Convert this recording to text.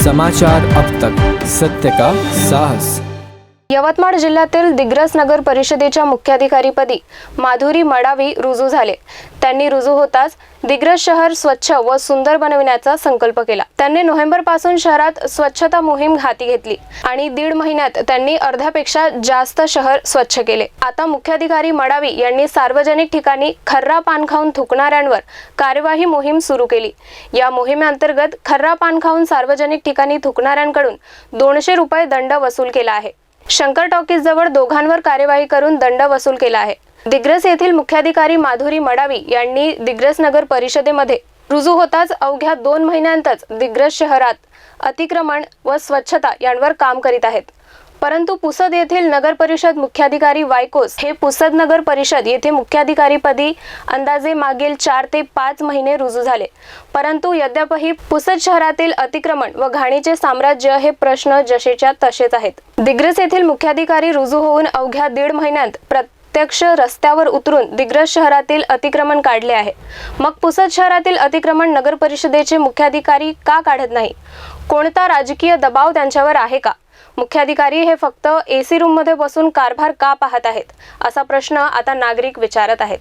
समाचार अब तक, सत्य का साहस। यवतमाळ जिल्ह्यातील दिग्रस नगर परिषदेच्या मुख्याधिकारीपदी माधुरी मडावी रुजू झाले। त्यांनी रुजू होताच दिग्रस शहर स्वच्छ व सुंदर बनविण्याचा संकल्प केला। त्यांनी नोव्हेंबर पासून शहरात स्वच्छता मोहीम हाती घेतली आणि 1.5 महिन्यात त्यांनी अर्ध्यापेक्षा जास्त शहर स्वच्छ केले। आता मुख्याधिकारी मडावी यांनी सार्वजनिक ठिकाणी खर्रा पान खाऊन थुंकणाऱ्यांवर कार्यवाही मोहीम सुरू केली। या मोहिमेअंतर्गत खर्रा पान खाऊन सार्वजनिक ठिकाणी थुंकणाऱ्यांकडून 200 रुपये दंड वसूल केला आहे। शंकर टॉकीज जवळ दोघांवर कार्यवाही करून दंड वसूल केला आहे। दिग्रस येथील मुख्याधिकारी माधुरी मडावी यांनी दिग्रस नगर परिषदेमध्ये रुजू होताच अवघ्या 2 महिन्यांतच दिग्रस शहरात अतिक्रमण व स्वच्छता यांवर काम करीत आहेत। परंतु पुसद येथील नगर परिषद मुख्याधिकारी वायकोस हे पुसद नगर परिषद येथे मुख्याधिकारीपदी अंदाजे मागील 4 ते 5 महिने रुजू झाले। परंतु यद्यपही पुसद शहरातील अतिक्रमण व घाणीचे साम्राज्य हे प्रश्न जसेच्या तसेच आहेत। दिग्रस येथील मुख्याधिकारी रुजू होऊन अवघ्या 1.5 महिन्यात प्रत्यक्ष रस्त्यावर उतरून दिग्रस शहरातील अतिक्रमण काढले आहे। मग पुसद शहरातील अतिक्रमण नगर परिषदेचे मुख्याधिकारी का काढत नाही? कोणता राजकीय दबाव त्यांच्यावर आहे का? मुख्याधिकारी हे फक्त एसी रूम मध्ये बसून कारभार का पाहत आहेत, असा प्रश्न आता नागरिक विचारत आहेत।